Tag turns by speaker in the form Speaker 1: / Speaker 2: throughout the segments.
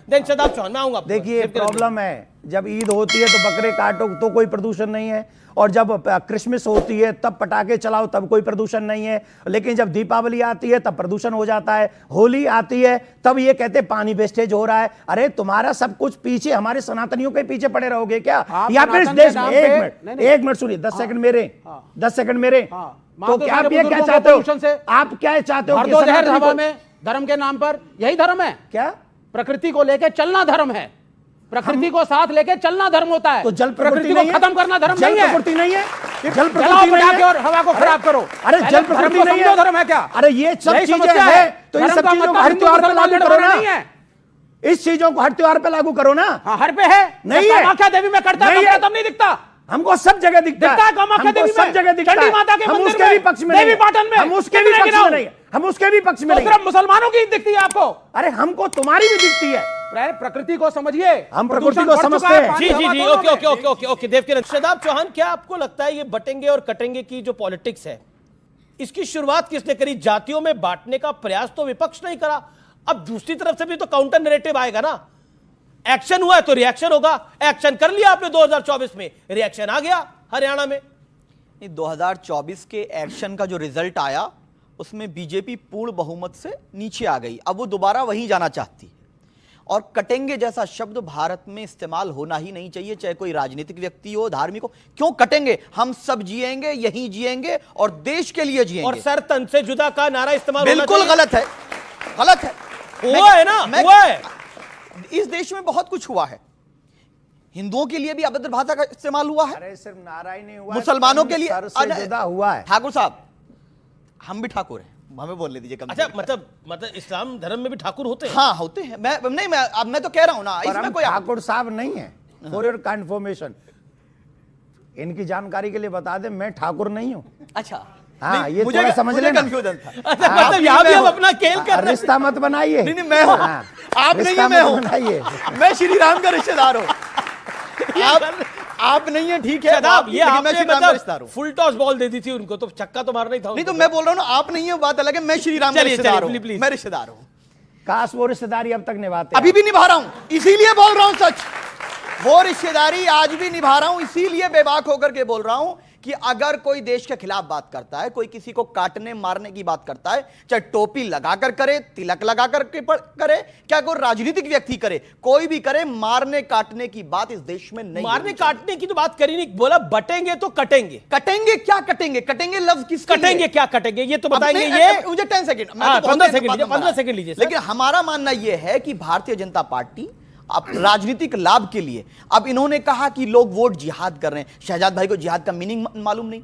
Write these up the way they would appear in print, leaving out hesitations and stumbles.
Speaker 1: Then Shadab Chauhan, मैं आऊंगा।
Speaker 2: देखिए प्रॉब्लम है, जब ईद होती है तो बकरे काटो तो कोई प्रदूषण नहीं है, और जब क्रिसमस होती है तब पटाखे चलाओ तब कोई प्रदूषण नहीं है, लेकिन जब दीपावली आती है तब प्रदूषण हो जाता है, होली आती है तब ये कहते हैं पानी वेस्टेज हो रहा है। अरे तुम्हारा सब कुछ पीछे, हमारे सनातनियों के पीछे पड़े रहोगे क्या? या फिर इस देश में एक मिनट सुनिए, 10 सेकंड मेरे, 10 सेकंड मेरे। तो क्या आप ये क्या चाहते हो? आप क्या चाहते हो?
Speaker 3: हवा में धर्म के नाम पर, यही धर्म है क्या? प्रकृति को लेकर चलना धर्म है, प्रकृति को साथ लेके चलना धर्म होता है।
Speaker 2: तो जल
Speaker 3: प्रकृति को खत्म करना धर्म नहीं है।
Speaker 2: प्रकृति नहीं है, जल
Speaker 3: प्रकृति नहीं है और हवा को खराब करो।
Speaker 2: अरे जल प्रकृति नहीं है, धर्म है क्या? अरे ये सब चीजें हैं, तो इन सब चीजों को हर त्योहार पे लागू करो ना। इस चीजों को हर त्योहार पे लागू करो ना।
Speaker 3: हर पे है नहीं है, कामाख्या देवी में करता है तब नहीं दिखता,
Speaker 2: हमको सब जगह दिखता है।
Speaker 3: कामाख्या देवी
Speaker 2: सब जगह दिखता है,
Speaker 3: माता के
Speaker 2: हम उसके भी पक्ष में,
Speaker 3: देवी पाटन में
Speaker 2: हम उसके भी पक्ष में नहीं, हम उसके भी पक्ष में नहीं।
Speaker 3: सिर्फ मुसलमानों की दिखती है आपको?
Speaker 2: अरे हमको तुम्हारी भी दिखती है।
Speaker 3: प्रकृति को समझिए,
Speaker 2: हम प्रकृति को समझते हैं।
Speaker 1: जी जी जी, okay okay okay okay okay Devkiran. Shadab Chauhan, क्या आपको लगता है ये बटेंगे और कटेंगे की जो पॉलिटिक्स है, इसकी शुरुआत किसने करी? जातियों में बांटने का प्रयास तो विपक्ष नहीं करा, अब दूसरी तरफ से भी तो काउंटर नैरेटिव आएगा ना। एक्शन हुआ है तो रिएक्शन होगा, एक्शन कर लिया आपने 2024 में, रिएक्शन आ गया हरियाणा में।
Speaker 4: 2024 के एक्शन का जो रिजल्ट आया उसमें बीजेपी पूर्ण बहुमत से नीचे आ गई, अब वो दोबारा वहीं जाना चाहती है। और कटेंगे जैसा शब्द भारत में इस्तेमाल होना ही नहीं चाहिए, चाहे कोई राजनीतिक व्यक्ति हो, धार्मिक हो। क्यों कटेंगे? हम सब जिएंगे, यहीं जिएंगे और देश के लिए जिएंगे।
Speaker 1: और सर तन से जुदा का नारा इस्तेमाल
Speaker 4: बिल्कुल गलत है, गलत है।
Speaker 1: हुआ है ना, हुआ है।
Speaker 4: इस देश में बहुत कुछ हुआ है, हिंदुओं के लिए भी अभद्र भाषा का इस्तेमाल हुआ है।
Speaker 2: अरे सिर्फ नारा ही नहीं हुआ,
Speaker 4: मुसलमानों के लिए
Speaker 2: जुदा हुआ है।
Speaker 4: ठाकुर साहब, हम भी ठाकुर हैं, हमें बोलने दीजिए।
Speaker 1: अच्छा, मतलब इस्लाम धर्म में भी ठाकुर होते हैं?
Speaker 4: हाँ होते हैं। मैं तो कह रहा हूं ना, इसमें कोई
Speaker 2: ठाकुर साहब नहीं है। फॉर योर कंफर्मेशन, इनकी जानकारी के लिए बता दें, मैं ठाकुर नहीं हूं।
Speaker 4: अच्छा,
Speaker 2: हाँ, ये मुझे समझ लेना।
Speaker 4: कंफ्यूजन था।
Speaker 1: अच्छा, मतलब यहाँ भी हम अपना खेल कर रहे हैं।
Speaker 2: रिश्ता मत बनाइए।
Speaker 4: नहीं मैं हूं, आप नहीं है, मैं हूं। मैं श्री राम का रिश्तेदार हूं, आप नहीं है, ठीक है।
Speaker 1: ये आपने मतलब फुल टॉस बॉल दे दी थी उनको, तो छक्का तो मारना ही था।
Speaker 4: नहीं तो मैं बोल रहा हूं ना, आप नहीं है, बात अलग है। मैं श्री राम का रिश्तेदार हूं, मैं रिश्तेदार हूं।
Speaker 2: काश वो रिश्तेदारी अब तक निभाते।
Speaker 4: अभी भी निभा रहा हूं, इसीलिए बोल रहा हूं सच। वो रिश्तेदारी आज भी निभा रहा हूं, इसीलिए बेबाक होकर के बोल रहा हूं कि अगर कोई देश के खिलाफ बात करता है, कोई किसी को काटने मारने की बात करता है, चाहे टोपी लगाकर करे, तिलक लगाकर के करे, क्या कोई राजनीतिक व्यक्ति करे, कोई भी करे, मारने काटने की बात इस देश में नहीं।
Speaker 1: मारने काटने की तो बात करी नहीं, बोला बटेंगे तो कटेंगे।
Speaker 4: कटेंगे क्या कटेंगे? कटेंगे लफ्ज किस
Speaker 1: कटेंगे, क्या कटेंगे ये तो बताएंगे। ये
Speaker 4: मुझे 10 सेकंड,
Speaker 1: 15 सेकंड लीजिए।
Speaker 4: लेकिन हमारा मानना यह है कि भारतीय जनता पार्टी अब राजनीतिक लाभ के लिए, अब इन्होंने कहा कि लोग वोट जिहाद कर रहे हैं। शहजाद भाई को जिहाद का मीनिंग मालूम नहीं।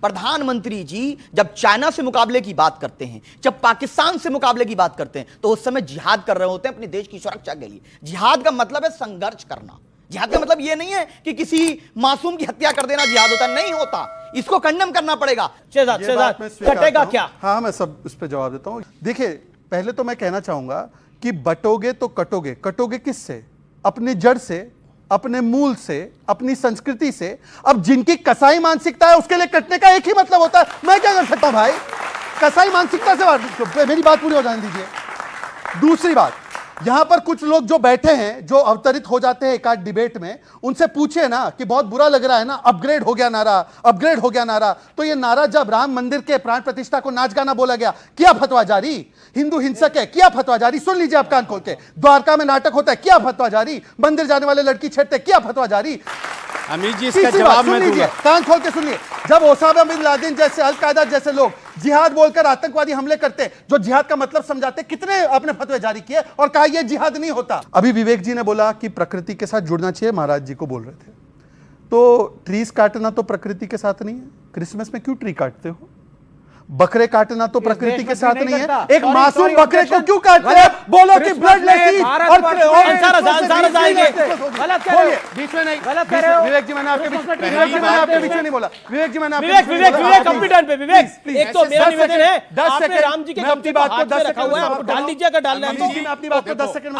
Speaker 4: प्रधानमंत्री जी जब चाइना से मुकाबले की बात करते हैं, जब पाकिस्तान से मुकाबले की बात करते हैं, तो उस समय जिहाद कर रहे होते हैं अपने देश की सुरक्षा के लिए। जिहाद का मतलब है संघर्ष करना। जिहाद का मतलब यह नहीं है कि किसी मासूम की हत्या कर देना जिहाद होता, नहीं होता। इसको कंडेम करना पड़ेगा।
Speaker 1: शहजाद कटेगा क्या?
Speaker 5: हाँ, मैं सब इस पे जवाब देता हूं। देखिए, पहले तो मैं कहना चाहूंगा कि बटोगे तो कटोगे। कटोगे किससे? अपनी जड़ से, अपने मूल से, अपनी संस्कृति से। अब जिनकी कसाई मानसिकता है उसके लिए कटने का एक ही मतलब होता है। मैं क्या कर सकता हूं भाई? कसाई मानसिकता से मेरी बात पूरी हो जाने दीजिए। दूसरी बात, यहां पर कुछ लोग जो बैठे हैं, जो अवतरित हो जाते हैं एक आध डिबेट में, उनसे पूछे ना कि बहुत बुरा लग रहा है ना, अपग्रेड हो गया नारा, अपग्रेड हो गया नारा। तो ये नारा जब राम मंदिर के प्राण प्रतिष्ठा को नाच गाना बोला गया, किया फतवा जारी। हिंदू हिंसक है, किया फतवा जारी। सुन लीजिए आप कान खोल के। द्वारका में नाटक होता है, किया फतवा जारी। मंदिर जाने वाले लड़की छेड़ते, किया फतवा जारी।
Speaker 3: अमित जी, इसका जवाब
Speaker 5: सुन लीजिए, कान खोल के सुनिए। जब ओसामा बिन लादेन जैसे, अल-कायदा जैसे लोग जिहाद बोलकर आतंकवादी हमले करते, जो जिहाद का मतलब समझाते, कितने अपने फतवे जारी किए और कहा यह जिहाद नहीं होता। अभी विवेक जी ने बोला कि प्रकृति के साथ जुड़ना चाहिए, महाराज जी को बोल रहे थे। तो ट्रीज काटना तो प्रकृति के साथ नहीं है। क्रिसमस में क्यों ट्री काटते हो? बकरे काटना तो प्रकृति के साथ नहीं है। एक मासूम बकरे को क्यों काटते हैं? बोलो कि ब्लडलेस ईद और
Speaker 3: गलत कह रहे हो, बीच में नहीं, गलत कह रहे हो।
Speaker 5: विवेक जी, मैंने आपके बीच में नहीं बोला। विवेक जी, मैंने
Speaker 1: विवेक अपनी टर्न पे। विवेक, एक तो मेरा निवेदन है, आपने राम जी के गमछे को हाथ में रखा हुआ है, आपको डाल लीजिए अगर डालना है तो।
Speaker 5: अपनी बात को 10 सेकंड में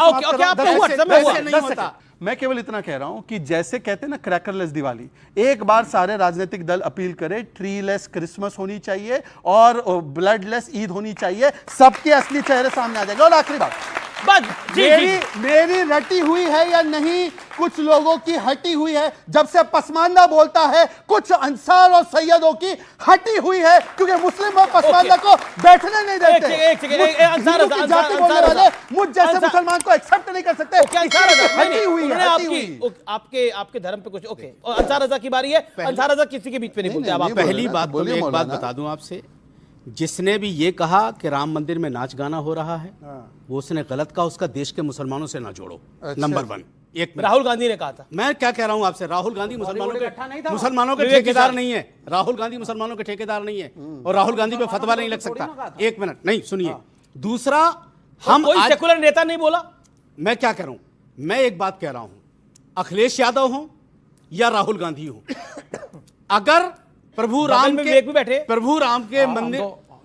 Speaker 1: समाप्त करो।
Speaker 5: मैं केवल इतना कह रहा हूं कि जैसे कहते हैं ना क्रैकरलेस दिवाली, एक बार सारे राजनीतिक दल अपील करें, ट्रीलेस क्रिसमस होनी चाहिए और ब्लडलेस ईद होनी चाहिए, सबके असली चेहरे सामने आ जाएंगे। और आखिरी बात,
Speaker 1: बस जी
Speaker 5: मेरी
Speaker 1: जी
Speaker 5: मेरी रटी हुई है या नहीं, कुछ लोगों की हटी हुई है। जब से पसमानदा बोलता है, कुछ अंसार और सैयदों की हटी हुई है, क्योंकि मुस्लिम और पसमानदा को बैठने नहीं देते।
Speaker 1: एक सेकंड, अंसार
Speaker 5: हिंदू की जाति बोलने वाले मुझ जैसे मुसलमान को एक्सेप्ट नहीं कर सकते। हटी हुई है, हटी हुई।
Speaker 1: आपके धर्म पे कुछ ओके। और अंसार रजा की बारी है, अंसार रजा किसी के बीच में नहीं बोलते। अब आप
Speaker 3: पहली बात तो मैं एक बात बता दूं आपसे, जिसने भी ये कहा कि राम मंदिर में नाच गाना हो रहा है, वो उसने गलत कहा। उसका देश के मुसलमानों से ना जोड़ो। नंबर 1। एक मिनट।
Speaker 1: राहुल गांधी ने कहा था।
Speaker 3: मैं क्या कह रहा हूं आपसे, राहुल गांधी मुसलमानों के
Speaker 1: विवेक
Speaker 3: ठेकेदार
Speaker 1: के
Speaker 3: नहीं है। राहुल गांधी मुसलमानों के ठेकेदार नहीं है, और राहुल गांधी पे फतवा नहीं लग सकता। एक मिनट, नहीं सुनिए। दूसरा, हम
Speaker 1: कोई
Speaker 3: आज
Speaker 1: सेकुलर नेता नहीं बोला।
Speaker 3: मैं क्या कह रहा हूं, मैं एक बात कह रहा हूं, अखिलेश यादव हो या राहुल गांधी हो, अगर प्रभु राम
Speaker 1: में
Speaker 3: के
Speaker 1: विवेक भी बैठे।
Speaker 3: प्रभु राम के मंदिर,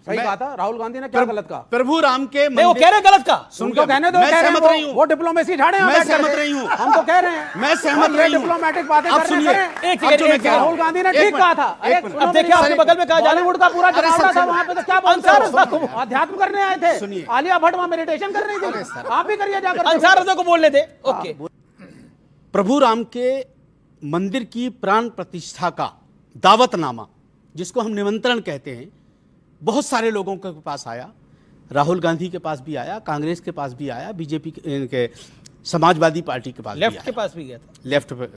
Speaker 3: सही कहा था राहुल गांधी ने, क्या गलत कहा? प्रभु राम के
Speaker 1: नहीं, वो कह रहे गलत का।
Speaker 3: सुनकर
Speaker 6: कहने दो,
Speaker 3: मैं
Speaker 6: कह रहे
Speaker 3: सहमत
Speaker 6: हैं
Speaker 3: नहीं हूं।
Speaker 6: वो डिप्लोमेसी झाड़े हैं,
Speaker 3: मैं
Speaker 6: बैठ
Speaker 3: सहमत
Speaker 6: करके।
Speaker 3: नहीं हूं।
Speaker 6: हम तो कह रहे हैं
Speaker 3: मैं सहमत नहीं हूं।
Speaker 6: डिप्लोमेटिक बातें
Speaker 3: अब
Speaker 6: कर
Speaker 3: सुनिए,
Speaker 6: रहे हैं।
Speaker 1: एक सेकंड,
Speaker 6: राहुल गांधी ने ठीक कहा था।
Speaker 1: अब देखिए आपके बगल में कहा जा रहा है
Speaker 6: बॉलीवुड का पूरा जमावड़ा था वहां पे, तो क्या
Speaker 1: अंसार रजा को
Speaker 6: अध्यात्म करने आए थे।
Speaker 3: सुनिए।
Speaker 6: आलिया भट्ट वहां मेडिटेशन कर रही थी, आप भी करिए जाकर।
Speaker 1: अंसार रजा को बोलने दे। ओके।
Speaker 3: प्रभु राम के मंदिर की प्राण प्रतिष्ठा का दावतनामा, जिसको हम निमंत्रण कहते हैं, बहुत सारे लोगों के पास आया। राहुल गांधी के पास भी आया, कांग्रेस के पास भी आया, बीजेपी के समाजवादी पार्टी के पास भी
Speaker 1: लेफ्ट
Speaker 3: आया।
Speaker 1: के पास भी गया था।
Speaker 3: लेफ्ट पे।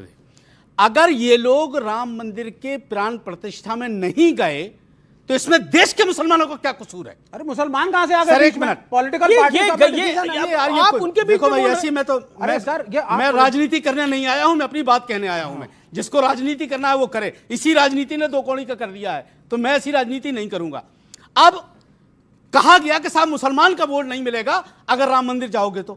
Speaker 3: अगर ये लोग राम मंदिर के प्राण प्रतिष्ठा में नहीं गए, तो इसमें देश के मुसलमानों को क्या कसूर है?
Speaker 6: अरे मुसलमान कहां से आ गए?
Speaker 3: सर, एक मिनट।
Speaker 6: पॉलिटिकल पार्टी का
Speaker 1: आप उनके बीच
Speaker 3: देखो
Speaker 1: में
Speaker 3: भाई,
Speaker 1: बोल
Speaker 3: ऐसी मैं तो
Speaker 6: अरे सर, ये आप
Speaker 3: मैं राजनीति करने नहीं आया हूं, मैं अपनी बात कहने आया हूं। मैं जिसको राजनीति करना है वो करे। इसी राजनीति ने दो कौड़ी का कर दिया है, तो मैं ऐसी राजनीति नहीं करूंगा। अब कहा गया कि साहब मुसलमान का वोट नहीं मिलेगा अगर राम मंदिर जाओगे तो।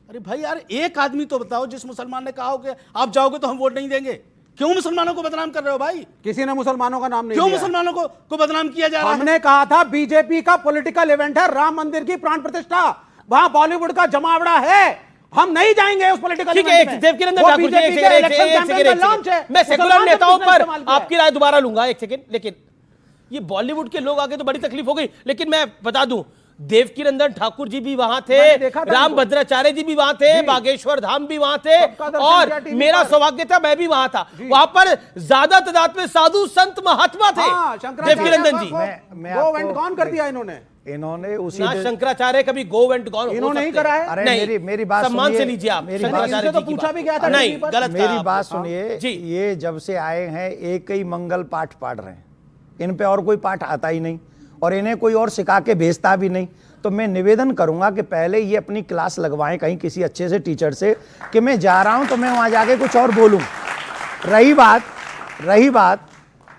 Speaker 3: अरे भाई यार, एक आदमी तो बताओ जिस मुसलमान ने कहा हो कि आप जाओगे तो हम वोट नहीं देंगे। क्यों मुसलमानों को बदनाम कर रहे हो भाई?
Speaker 6: किसी ने मुसलमानों का नाम नहीं
Speaker 3: क्यों
Speaker 6: लिया।
Speaker 3: मुसलमानों को बदनाम किया जा रहा है?
Speaker 6: हमने कहा था बीजेपी का पॉलिटिकल इवेंट है राम मंदिर की प्राण प्रतिष्ठा, वहां बॉलीवुड का जमावड़ा है, हम नहीं जाएंगे उस पॉलिटिकल
Speaker 1: ठीक है। देवकिरण ठाकुर जी, मैं सेकुलर नेताओं पर आपकी राय दोबारा लूंगा। एक सेकंड। लेकिन ये बॉलीवुड के लोग आगे तो बड़ी तकलीफ हो गई। लेकिन मैं बता दूं, देवकिरण ठाकुर जी भी वहां थे, राम भद्राचार्य जी भी वहां थे, बागेश्वर धाम भी वहां थे, और मेरा सौभाग्य था मैं भी वहां था। वहां पर ज्यादा तादाद में साधु संत महात्मा थे। देवकिरण जी,
Speaker 6: कौन कर दिया
Speaker 2: इन्होंने उसी
Speaker 1: ना शंकराचार्य कभी गो एंड गॉन
Speaker 6: इन्होंने नहीं करा है।
Speaker 2: अरे मेरी बात
Speaker 1: सम्मान
Speaker 2: सुनिए,
Speaker 1: से लीजिए आप।
Speaker 2: मेरी
Speaker 1: शंकराचार्य
Speaker 6: तो
Speaker 1: जी की
Speaker 6: पूछा
Speaker 1: बात।
Speaker 6: भी गया था
Speaker 1: नहीं, गलत कहा
Speaker 2: मेरी
Speaker 1: आप।
Speaker 2: बात सुनिए
Speaker 1: जी।
Speaker 2: ये जब से आए हैं एक ही मंगल पाठ पढ़ रहे हैं, इन पे और कोई पाठ आता ही नहीं, और इन्हें कोई और सिखा के भेजता भी नहीं। तो मैं निवेदन करूंगा कि पहले ये अपनी क्लास लगवाएं कहीं किसी अच्छे से टीचर से, कि मैं जा रहा हूं तो मैं वहां जाके कुछ और बोलूं। रही बात,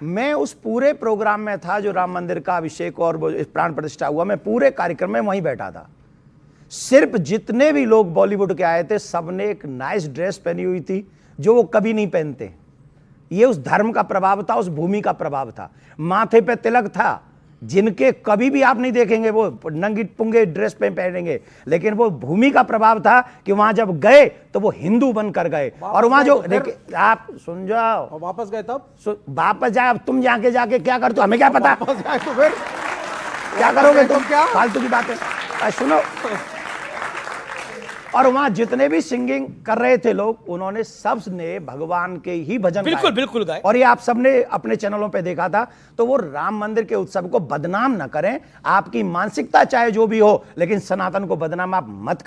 Speaker 2: मैं उस पूरे प्रोग्राम में था जो राम मंदिर का अभिषेक और प्राण प्रतिष्ठा हुआ, मैं पूरे कार्यक्रम में वहीं बैठा था। सिर्फ जितने भी लोग बॉलीवुड के आए थे, सबने एक नाइस ड्रेस पहनी हुई थी जो वो कभी नहीं पहनते। ये उस धर्म का प्रभाव था, उस भूमि का प्रभाव था। माथे पे तिलक था, जिनके कभी भी आप नहीं देखेंगे वो नंगी पुंगे ड्रेस पे पहनेंगे, लेकिन वो भूमि का प्रभाव था कि वहां जब गए तो वो हिंदू बनकर गए। और वहां जो आप सुन जाओ,
Speaker 6: वापस गए तब
Speaker 2: वापस जाए। अब तुम जाके क्या करते हो, हमें क्या पता।
Speaker 6: वापस जाए तो फिर
Speaker 2: क्या करोगे तुम? क्या फालतू की बातें सुनो। और वहां जितने भी सिंगिंग कर रहे थे लोग, उन्होंने सबने भगवान के ही भजन
Speaker 1: बिल्कुल गाए।
Speaker 2: और ये आप सबने अपने चैनलों पे देखा था। तो वो राम मंदिर के उत्सव को बदनाम ना करें। आपकी मानसिकता चाहे जो भी हो, लेकिन सनातन को बदनाम आप मत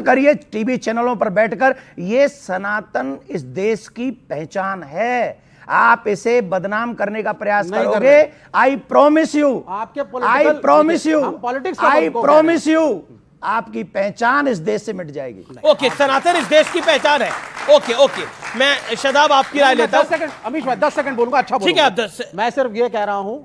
Speaker 2: करिए। टीवी चैनलों पर बैठकर, ये सनातन इस देश की पहचान है। आप इसे बदनाम करने का प्रयास करोगे, आई प्रॉमिस यू आपकी पहचान इस देश से मिट जाएगी।
Speaker 1: ओके, सनातन इस देश की पहचान है। ओके, मैं शादाब आपकी राय लेता हूं।
Speaker 6: 10 सेकंड अमीश भाई, 10 सेकंड बोलूंगा। अच्छा
Speaker 1: ठीक है, आप 10।
Speaker 6: मैं सिर्फ ये कह रहा हूं,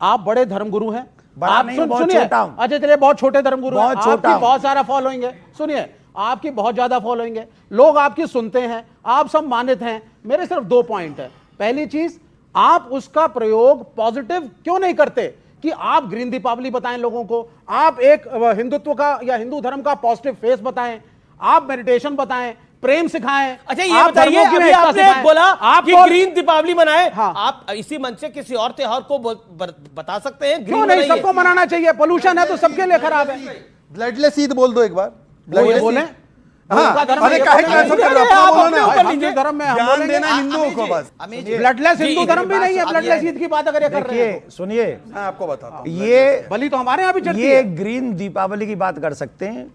Speaker 6: आप बड़े धर्मगुरु हैं। आप
Speaker 2: बहुत छोटा हूं।
Speaker 6: अच्छा चलिए, बहुत छोटे धर्मगुरु हैं,
Speaker 2: बहुत छोटा
Speaker 6: आपकी बहुत सारा फॉलोइंग है। सुनिए, आपकी बहुत ज्यादा फॉलोइंग है, लोग आपकी सुनते हैं, आप सब मानित हैं। मेरे सिर्फ 2 पॉइंट है। पहली चीज, आप उसका प्रयोग पॉजिटिव क्यों नहीं करते कि आप ग्रीन दीपावली बताएं लोगों को, आप एक हिंदुत्व का या हिंदू धर्म का पॉजिटिव फेस बताएं, आप मेडिटेशन बताएं, प्रेम सिखाएं।
Speaker 1: अच्छा, ये बताइए, अभी आपने बोला कि ग्रीन दीपावली मनाएं। हाँ। आप इसी मंच से किसी और त्योहार को बता सकते हैं?
Speaker 6: क्यों नहीं? सबको मनाना चाहिए। पोल्यूशन है तो सबके लिए खराब है।
Speaker 5: ब्लडलेस ईद बोल दो एक बार।
Speaker 6: वो ये बोले उनका धर्म
Speaker 5: अरे
Speaker 6: ये
Speaker 5: काहे
Speaker 6: बोले।
Speaker 5: कैंसिल कर रहे हो?
Speaker 1: आप
Speaker 5: बोलो
Speaker 1: अपने
Speaker 5: ना।
Speaker 1: ऊपर
Speaker 6: हम
Speaker 1: लीजिए।
Speaker 6: जो धर्म में हम
Speaker 5: ज्ञान
Speaker 6: बोलेंगे
Speaker 5: देना हिंदुओं को बस।
Speaker 6: ब्लडलेस हिंदू धर्म भी नहीं है,
Speaker 4: जी,
Speaker 6: ब्लडलेस ईद की बात अगर ये कर रहे हैं
Speaker 2: देखिए सुनिए,
Speaker 5: मैं आपको बताता हूँ।
Speaker 2: ये
Speaker 6: बलि तो हमारे यहाँ भी चढ़ती
Speaker 2: ये
Speaker 6: है।
Speaker 2: ग्रीन दीपावली की बात कर सकते हैं,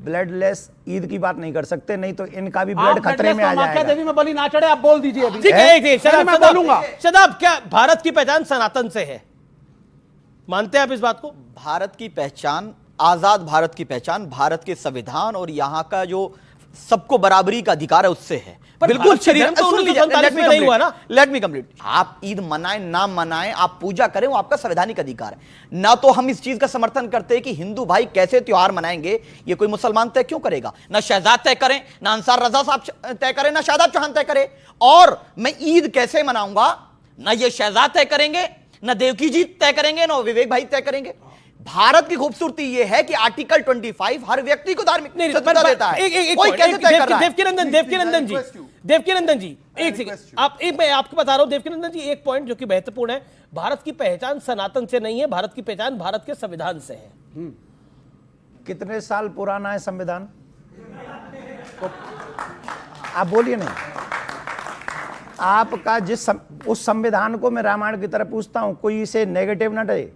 Speaker 2: ब्लडलेस ईद की बात नहीं कर सकते, नहीं तो इनका भी
Speaker 6: आप
Speaker 2: ब्लड खतरे में आ
Speaker 6: कामाख्या
Speaker 2: जाएगा।
Speaker 6: देवी में बलि ना चढ़े, आप बोल दीजिए अभी।
Speaker 1: ठीक है, एक
Speaker 6: पहले मैं बोलूंगा।
Speaker 1: शदाब, क्या भारत की पहचान सनातन से है? मानते हैं आप इस बात को?
Speaker 4: भारत की पहचान, आजाद भारत की पहचान भारत के संविधान और यहाँ का जो सबको बराबरी का अधिकार है उससे है।
Speaker 1: पर
Speaker 4: बिल्कुल
Speaker 1: भारत का जन्म तो 1947 में नहीं हुआ ना?
Speaker 4: Let me complete. आप ईद मनाएं ना मनाएं, आप पूजा करें, वो आपका संवैधानिक अधिकार है। ना तो हम इस चीज का समर्थन करते हैं कि हिंदू भाई कैसे त्योहार मनाएंगे ये कोई मुसलमान तय क्यों करेगा। ना शहजाद तय करें, ना अंसार रजा साहब तय करें, ना शादाब चौहान तय करे। और मैं ईद कैसे मनाऊंगा, ना ये शहजाद तय करेंगे, ना देवकी जी तय करेंगे, ना विवेक भाई तय करेंगे। भारत की खूबसूरती यह है कि आर्टिकल 25 हर व्यक्ति को धार्मिक स्वतंत्रता देता है। कोई कैसे तय कर रहा है?
Speaker 1: देवकीनंदन जी, एक सेकंड, मैं आपको बता रहा हूं देवकीनंदन जी, एक पॉइंट जो कि महत्वपूर्ण है। भारत की पहचान सनातन से नहीं है, भारत की पहचान भारत के संविधान से है।
Speaker 2: कितने साल पुराना है संविधान? आप बोलिए नहीं। आपका उस संविधान को मैं रामायण की तरह पूछता हूं, कोई इसे नेगेटिव ना डरे,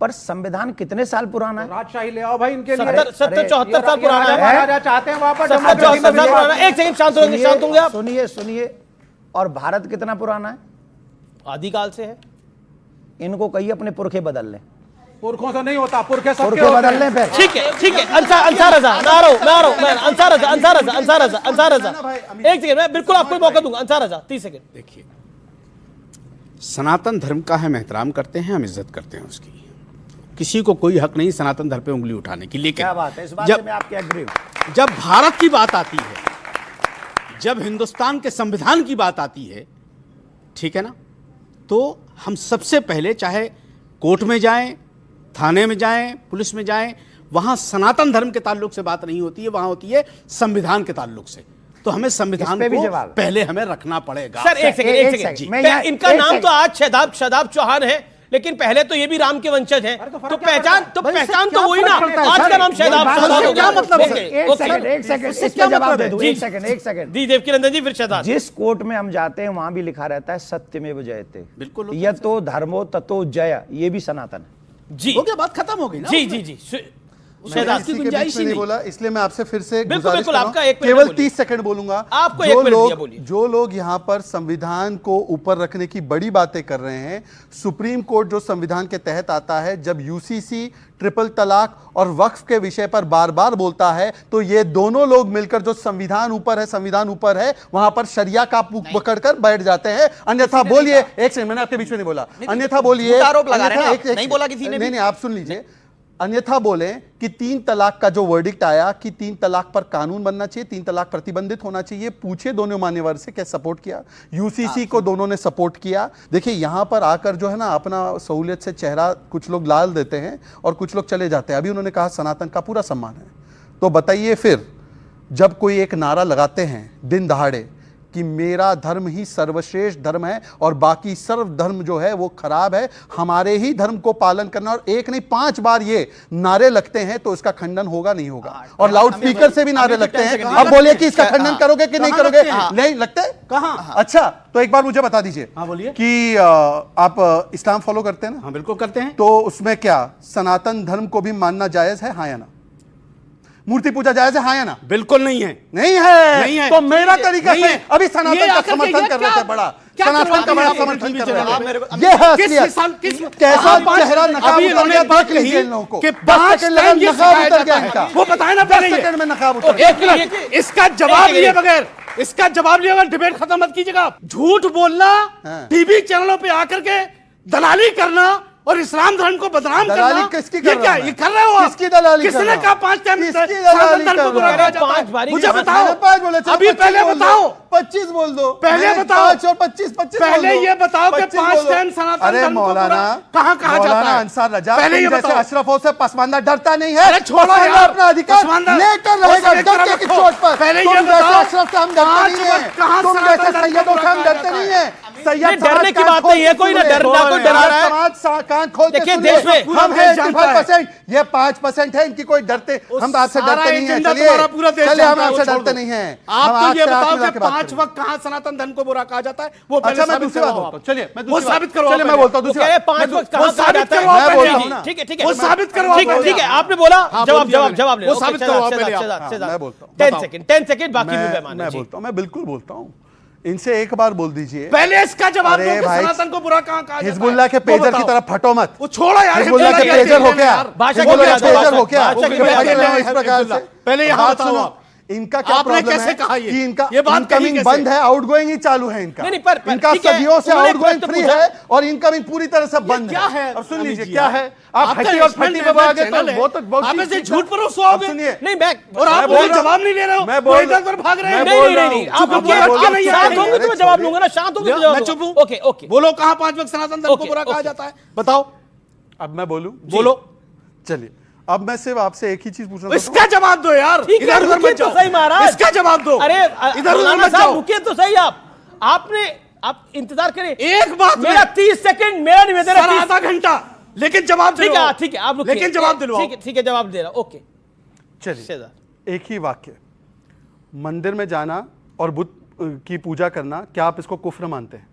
Speaker 2: पर संविधान कितने साल पुराना है?
Speaker 6: राजशाही ले आओ भाई इनके लिए।
Speaker 1: 70-74 साल पुराना है।
Speaker 6: महाराजा चाहते हैं वापस
Speaker 1: 70-74 साल पुराना है। एक सेकंड शांत होंगे आप।
Speaker 2: सुनिए, और भारत कितना पुराना है?
Speaker 1: आदिकाल से है।
Speaker 2: इनको कहिए अपने पुरखे बदल लें।
Speaker 6: पुरखों से नहीं होता, पुरखे सबके
Speaker 2: पुरखे
Speaker 6: होते हैं।
Speaker 2: बदल लें फिर।
Speaker 1: ठीक है, अंसार रजा, मैं आ रहा हूं, अंसार रजा, एक सेकंड, मैं बिल्कुल आपको मौका दूंगा। अंसार रजा 30 सेकंड।
Speaker 3: देखिए, सनातन धर्म का हम एहतराम करते हैं, हम इज्जत करते हैं उसकी। किसी को कोई हक नहीं सनातन धर्म पे उंगली उठाने की। लेकिन
Speaker 2: क्या बात है, इस बात से मैं आपके एग्री हूं।
Speaker 3: जब भारत की बात आती है, जब हिंदुस्तान के संविधान की बात आती है, ठीक है ना, तो हम सबसे पहले चाहे कोर्ट में जाएं, थाने में जाएं, पुलिस में जाएं, वहां सनातन धर्म के ताल्लुक से बात नहीं होती है, वहां होती है संविधान के ताल्लुक से। तो हमें संविधान
Speaker 2: इस पे भी
Speaker 3: को
Speaker 2: जवाब है।
Speaker 3: पहले हमें रखना पड़ेगा।
Speaker 1: सर एक सेकंड
Speaker 2: जी।
Speaker 1: इनका नाम तो आज शादाब चौहान है, लेकिन पहले तो ये भी राम के वंशज हैं। तो पहचान तो वही ना, आज का नाम शादाब हो गया।
Speaker 2: मतलब एक सेकंड इसका जवाब दे दूं। एक सेकंड
Speaker 1: जी देवकीनंदन जी, फिर शादाब।
Speaker 2: जिस कोर्ट में हम जाते हैं वहां भी लिखा रहता है सत्यमेव जयते।
Speaker 3: बिल्कुल।
Speaker 2: यतो धर्मो ततो जय, ये भी सनातन है।
Speaker 1: जी
Speaker 3: हो गया, बात खत्म हो गई ना।
Speaker 1: जी
Speaker 3: शहजाद
Speaker 5: इसी
Speaker 3: की
Speaker 5: के
Speaker 3: गुंजाइश
Speaker 5: बीच में
Speaker 3: ही
Speaker 5: नहीं
Speaker 3: नहीं।
Speaker 5: बोला, इसलिए मैं आपसे फिर से
Speaker 1: बिल्कुल,
Speaker 5: गुजारिश
Speaker 1: बिल्कुल,
Speaker 5: कर रहा हूं,
Speaker 1: आपका एक मिनट
Speaker 5: केवल
Speaker 1: बोलिए।
Speaker 5: 30 सेकंड बोलूंगा।
Speaker 1: आपको एक मिनट दिया, बोलिए।
Speaker 5: जो लोग यहाँ पर संविधान को ऊपर रखने की बड़ी बातें कर रहे हैं, सुप्रीम कोर्ट जो संविधान के तहत आता है, जब यूसीसी ट्रिपल तलाक और वक्फ के विषय पर बार बार बोलता है, तो ये दोनों लोग मिलकर जो संविधान ऊपर है वहां पर शरिया का पकड़कर बैठ जाते हैं। अन्यथा बोलिए, एक सेकंड, मैंने आपके बीच में नहीं बोला, अन्यथा बोलिए,
Speaker 4: आरोप लगा रहे हैं आप, नहीं बोला किसी ने भी।
Speaker 5: नहीं, आप सुन लीजिए। अन्यथा बोलें कि 3 तलाक का जो वर्डिक्ट आया कि 3 तलाक पर कानून बनना चाहिए, 3 तलाक प्रतिबंधित होना चाहिए, पूछे दोनों मान्यवर से क्या सपोर्ट किया, यूसीसी को दोनों ने सपोर्ट किया। देखिए यहां पर आकर जो है ना अपना सहूलियत से चेहरा कुछ लोग लाल देते हैं और कुछ लोग चले जाते हैं। अभी उन्होंने कहा सनातन का पूरा सम्मान है, तो बताइए फिर जब कोई एक नारा लगाते हैं दिन दहाड़े कि मेरा धर्म ही सर्वश्रेष्ठ धर्म है और बाकी सर्व धर्म जो है वो खराब है, हमारे ही धर्म को पालन करना, और एक नहीं 5 बार ये नारे लगते हैं, तो इसका खंडन होगा नहीं होगा। और लाउड स्पीकर से भी नारे लगते हैं। अब बोलिए कि इसका खंडन करोगे कि नहीं करोगे? नहीं लगते
Speaker 3: कहां?
Speaker 5: अच्छा, तो एक बार मुझे बता दीजिए।
Speaker 3: हाँ, बोलिए।
Speaker 5: कि आप इस्लाम फॉलो करते हैं ना?
Speaker 3: हाँ, बिल्कुल करते हैं।
Speaker 5: तो उसमें क्या सनातन धर्म को भी मानना जायज है, हाँ या ना? मूर्ति पूजा जायज है, हाँ या ना?
Speaker 3: बिल्कुल नहीं है।
Speaker 5: नहीं है,
Speaker 3: नहीं है।
Speaker 5: तो मेरा तरीका
Speaker 3: नहीं
Speaker 5: से
Speaker 3: है।
Speaker 5: अभी सनातन का समर्थन कर रहे थे, बड़ा सनातन का बड़ा समर्थन कर रहे थे। ये है असलियत। कैसा चेहरा नकाब उतर गया, देख लीजिए इन लोगों को। 10 सेकंड लगा, नकाब उतर गया इनका।
Speaker 3: वो बताए ना
Speaker 5: 10 सेकंड में नकाब उतर गया।
Speaker 3: एक मिनट, इसका जवाब लिए बगैर डिबेट खत्म मत कीजिएगा। झूठ बोलना, टीवी चैनलों पे आकर के दलाली करना और इस्लाम धर्म को बदनाम
Speaker 5: दलाली
Speaker 3: करना,
Speaker 5: किसकी
Speaker 3: ये
Speaker 5: कर
Speaker 3: क्या
Speaker 5: रहा
Speaker 3: ये कर रहे हो आप?
Speaker 5: किसकी दलाली कर
Speaker 3: किसने
Speaker 5: रहा हूं?
Speaker 3: कहा 5 टाइम
Speaker 5: किसकी दलाली कर रहा हूं?
Speaker 1: 5 बारी
Speaker 3: मुझे
Speaker 1: की
Speaker 3: बताओ।
Speaker 5: मैंने 5 बोले थे,
Speaker 3: अभी
Speaker 5: 25
Speaker 3: पहले
Speaker 5: बोल दो,
Speaker 3: बताओ।
Speaker 5: 25 बोल दो।
Speaker 3: पहले
Speaker 5: मैंने
Speaker 3: बताओ।
Speaker 5: 5 और 25
Speaker 3: पहले
Speaker 5: बोल दो।
Speaker 3: ये बताओ कि
Speaker 5: 25
Speaker 3: 5
Speaker 5: बोल दो।
Speaker 3: टाइम सनातन
Speaker 5: अरे
Speaker 3: धर्म को
Speaker 5: मौलाना,
Speaker 3: कहाँ कहा जाता
Speaker 5: मौलाना
Speaker 3: है?
Speaker 5: अंसार रजा,
Speaker 3: पहले ये
Speaker 5: तुम जैसे
Speaker 3: बताओ।
Speaker 5: अशरफों से पसमानदा डरता नहीं है।
Speaker 3: अरे छोड़ो
Speaker 5: पसमानदा
Speaker 3: यार,
Speaker 5: अपना अधिकार
Speaker 3: पसमानदा
Speaker 5: लेकर
Speaker 3: वो
Speaker 5: रहेगा,
Speaker 3: सब एक तरफ
Speaker 5: डरने की
Speaker 3: रखो।
Speaker 5: चोट पर।
Speaker 3: पहले
Speaker 5: तुम
Speaker 3: ये
Speaker 5: जैसे
Speaker 3: बताओ,
Speaker 5: अशरफ से हम डरते
Speaker 3: 5
Speaker 5: नहीं
Speaker 3: वक्त कहाँ
Speaker 5: हैं, तुम
Speaker 3: सनातन
Speaker 5: जैसे
Speaker 3: धर्म को
Speaker 5: सैयदों से हम
Speaker 3: कहा
Speaker 5: डरते
Speaker 3: जाता
Speaker 5: नहीं
Speaker 3: है?
Speaker 5: हैं। सैयद
Speaker 1: नहीं, डरने
Speaker 5: समाज
Speaker 1: की
Speaker 5: कान
Speaker 1: बात
Speaker 5: खोल
Speaker 1: नहीं है,
Speaker 5: के
Speaker 1: कोई ना
Speaker 5: सुनिए।
Speaker 1: डर कोई डरा रहा है।
Speaker 5: समाज कान खोल के
Speaker 1: देखिए,
Speaker 5: सुनिए।
Speaker 1: देश में
Speaker 5: हम
Speaker 3: पूरा
Speaker 5: है
Speaker 3: देश जानता है।
Speaker 5: 85%, ये 5% है, इनकी कोई डरते, हम आपसे
Speaker 3: सारा
Speaker 5: डरते नहीं है।
Speaker 3: एजेंडा
Speaker 5: चलिए
Speaker 3: तुम्हारा पूरा देश
Speaker 5: चलिए, हम
Speaker 3: जानता है, वो
Speaker 5: आपसे
Speaker 3: छोड़
Speaker 5: डरते
Speaker 3: दो।
Speaker 5: नहीं है।
Speaker 3: आप
Speaker 5: हम
Speaker 3: तो
Speaker 5: आपसे
Speaker 3: ये
Speaker 5: आंख
Speaker 3: बताओ
Speaker 5: मिला
Speaker 3: कि
Speaker 5: के बात
Speaker 3: 5
Speaker 5: करेंगे।
Speaker 3: वक्त कहां सनातन धर्म को बुरा कहा जाता है, वो पहले
Speaker 5: अच्छा, मैं
Speaker 3: साबित
Speaker 5: दूसरी बात
Speaker 3: करवाओ
Speaker 5: बोलता हूँ।
Speaker 3: आप।
Speaker 5: चलिए, मैं
Speaker 3: वो
Speaker 5: दूसरी बात-
Speaker 3: साबित करवाओ
Speaker 5: चलिए, मैं
Speaker 3: पहले।
Speaker 5: बोलता हूँ
Speaker 1: वो
Speaker 5: दूसरी
Speaker 1: कह रहे
Speaker 5: बात।
Speaker 1: 5 वक्त
Speaker 3: वो
Speaker 1: कहां कहा
Speaker 3: साबित
Speaker 1: जाता है?
Speaker 3: करवाओ
Speaker 5: मैं
Speaker 3: पहले
Speaker 5: बोल रहा
Speaker 3: आप।
Speaker 5: हूं ना।
Speaker 1: ठीक है, ठीक है,
Speaker 3: वो साबित करवाओ
Speaker 1: ठीक है,
Speaker 3: पहले
Speaker 1: ठीक है,
Speaker 3: आप।
Speaker 1: आपने बोला
Speaker 3: हाँ,
Speaker 1: जवाब
Speaker 3: बोल दिया
Speaker 1: जवाब
Speaker 3: मैंने।
Speaker 1: जवाब ले
Speaker 3: वो
Speaker 1: लो।
Speaker 3: साबित
Speaker 1: ओके,
Speaker 3: करवाओ
Speaker 1: शहजाद,
Speaker 3: पहले आप।
Speaker 1: शहजाद,
Speaker 5: हाँ,
Speaker 1: शहजाद।
Speaker 5: मैं बोलता हूँ।
Speaker 1: 10
Speaker 3: बताओ।
Speaker 1: सेकंड 10 सेकंड बाकी भी
Speaker 5: मैं
Speaker 1: पैमाने जी।
Speaker 5: बोलता हूँ, मैं बिल्कुल बोलता हूँ। इनसे एक बार बोल दीजिए।
Speaker 3: पहले इसका जवाब दो
Speaker 5: अरे
Speaker 3: कि
Speaker 5: भाई,
Speaker 3: सनातन को बुरा कहां कहा जाता है।
Speaker 5: हिजबुल्लाह के
Speaker 3: वो
Speaker 5: पेजर की
Speaker 3: बताओ।
Speaker 5: तरफ फटो मत।
Speaker 3: वो छोड़ो यार,
Speaker 5: हिजबुल्लाह के
Speaker 3: हिजबुल्लाह
Speaker 5: पेजर हो क्या?
Speaker 1: भाषा की
Speaker 5: हिजबुल्लाह के
Speaker 1: मर्यादा,
Speaker 5: पेजर हो क्या?
Speaker 1: भाषा की
Speaker 5: क्योंकि
Speaker 1: मर्यादा।
Speaker 5: फट रहे हैं इस प्रकार से।
Speaker 3: पहले यहाँ
Speaker 5: बात
Speaker 3: बताओ
Speaker 5: सुनो,
Speaker 3: आप।
Speaker 5: इनका क्या
Speaker 3: आपने
Speaker 5: प्रॉब्लम
Speaker 3: कैसे
Speaker 5: है
Speaker 3: कहा ये?
Speaker 5: कि इनका
Speaker 3: ये बात कही
Speaker 5: इनकमिंग
Speaker 3: कैसे?
Speaker 5: बंद है, आउटगोइंग ही चालू है इनका।
Speaker 1: नहीं, नहीं, पर
Speaker 5: इनका
Speaker 1: ठीक है,
Speaker 5: सदियों से
Speaker 1: उन्होंने एक
Speaker 5: आउटगोइंग
Speaker 1: प्रश्न
Speaker 5: फ्री
Speaker 1: पूछा।
Speaker 5: है और इनकमिंग पूरी तरह से बंद
Speaker 3: क्या है?
Speaker 5: अब सुन
Speaker 3: अमित
Speaker 5: लीजिए
Speaker 3: जी,
Speaker 5: क्या
Speaker 3: यार?
Speaker 5: है। आप
Speaker 3: आपका
Speaker 5: हट्टी और
Speaker 3: नेशनल
Speaker 5: फट्टी पे भागे तो
Speaker 3: चैनल है।
Speaker 5: वो तो बहुत
Speaker 3: आप
Speaker 5: चीज
Speaker 3: ऐसे
Speaker 5: ठीक
Speaker 3: झूठ
Speaker 5: है।
Speaker 3: परोसो
Speaker 5: अब
Speaker 3: आओगे।
Speaker 5: सुनिए,
Speaker 1: नहीं, मैं
Speaker 3: और आप
Speaker 5: मैं बोल
Speaker 3: मुझे
Speaker 5: रहा हूं।
Speaker 3: जवाब नहीं ले रहे हो,
Speaker 5: मैं
Speaker 3: वो
Speaker 5: बोल
Speaker 3: इधर उधर भाग रहे हैं।
Speaker 5: मैं
Speaker 1: नहीं
Speaker 5: बोल
Speaker 1: नहीं
Speaker 5: रहा
Speaker 1: नहीं
Speaker 5: हूं।
Speaker 1: आप
Speaker 3: चुप
Speaker 1: रुकिए,
Speaker 3: बोलो,
Speaker 1: आप
Speaker 3: नहीं
Speaker 1: शांत
Speaker 3: आएंगे।
Speaker 1: होंगे तो मैं जवाब दूंगा ना, शांत होंगे तो जवाब
Speaker 3: मैं
Speaker 1: दूंगा।
Speaker 3: चुप हूं।
Speaker 1: ओके ओके
Speaker 3: बोलो कहां 5 वक्त सनातन धर्म को
Speaker 1: ओके,
Speaker 3: बुरा कहा
Speaker 1: ओके।
Speaker 3: जाता है, बताओ।
Speaker 5: अब मैं बोलूं,
Speaker 3: बोलो।
Speaker 5: चलिए, अब मैं सिर्फ आपसे एक ही चीज पूछना चाहता
Speaker 3: इसका जवाब दो यार,
Speaker 1: ठीक है,
Speaker 3: इधर उधर
Speaker 1: रुकिए
Speaker 3: मत
Speaker 1: तो
Speaker 3: जाओ।
Speaker 1: सही महाराज।
Speaker 3: इसका जवाब दो।
Speaker 1: अरे
Speaker 3: इधर उधर
Speaker 1: मौलाना
Speaker 3: मत
Speaker 1: साहब
Speaker 3: जाओ।
Speaker 1: रुकिए तो सही। आप इंतजार करिए।
Speaker 3: एक बात
Speaker 1: मेरा
Speaker 3: में
Speaker 1: 30 सेकंड मेरा निवेदन
Speaker 3: सर
Speaker 1: है।
Speaker 3: आधा घंटा, लेकिन जवाब
Speaker 1: ठीक
Speaker 3: दिलवाओ।
Speaker 1: है, ठीक है, आप रुकिए।
Speaker 3: लेकिन जवाब दिलवाओ।
Speaker 1: ठीक है, जवाब दे रहा हूं। ओके,
Speaker 5: चलिए,
Speaker 1: शहजाद।
Speaker 5: एक ही वाक्य, मंदिर में जाना और बुद्ध की पूजा करना, क्या आप इसको कुफ्र मानते हैं?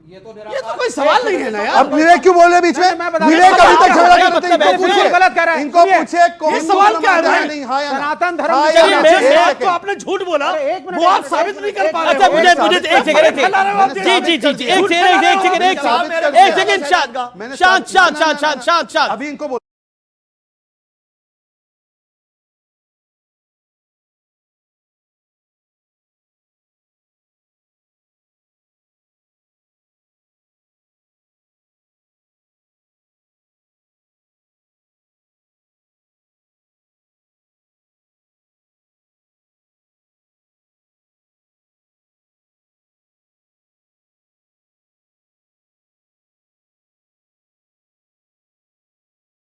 Speaker 3: ये तो कोई सवाल नहीं है ना यार।
Speaker 5: अब विवेक क्यों बोल रहे हैं बीच में?
Speaker 6: मैं बता
Speaker 5: विवेक
Speaker 6: रहा हूं।
Speaker 5: अभी तक झगड़ा कर रहे थे,
Speaker 1: मतलब
Speaker 5: इनको
Speaker 1: है,
Speaker 5: पूछिए,
Speaker 6: गलत कह रहा है।
Speaker 5: इनको
Speaker 6: सुनिए,
Speaker 5: पूछिए कौन
Speaker 3: ये सवाल क्या है
Speaker 5: मानता
Speaker 3: भाई?
Speaker 5: नहीं, हाँ या ना?
Speaker 6: सनातन धर्म
Speaker 5: हाँ
Speaker 6: में
Speaker 5: या
Speaker 1: चलिए,
Speaker 5: ना?
Speaker 1: मैं-
Speaker 5: एक
Speaker 3: एक
Speaker 5: सेकंड।
Speaker 3: तो आपने झूठ बोला,
Speaker 6: अरे, एक मिनट,
Speaker 3: वो आप
Speaker 6: एक
Speaker 3: साबित
Speaker 6: मिनट,
Speaker 3: नहीं कर
Speaker 6: एक
Speaker 3: पा
Speaker 6: मिनट।
Speaker 3: रहे
Speaker 1: अच्छा,
Speaker 3: हो।
Speaker 1: मुझे
Speaker 5: साबित
Speaker 1: मुझे
Speaker 5: कर
Speaker 1: एक
Speaker 5: दिया।
Speaker 1: सेकंड
Speaker 3: फैला रहे हो आप
Speaker 1: जी जी जी जी एक
Speaker 3: झूठ
Speaker 1: सेकंड
Speaker 3: फैला रहे हो
Speaker 1: एक
Speaker 3: आप।
Speaker 1: सेकंड
Speaker 5: साबित कर
Speaker 1: एक
Speaker 5: दिया।
Speaker 1: सेकंड शांत
Speaker 5: मैंने
Speaker 1: शांत शांत शांत शांत शांत
Speaker 5: अभी इनको बोल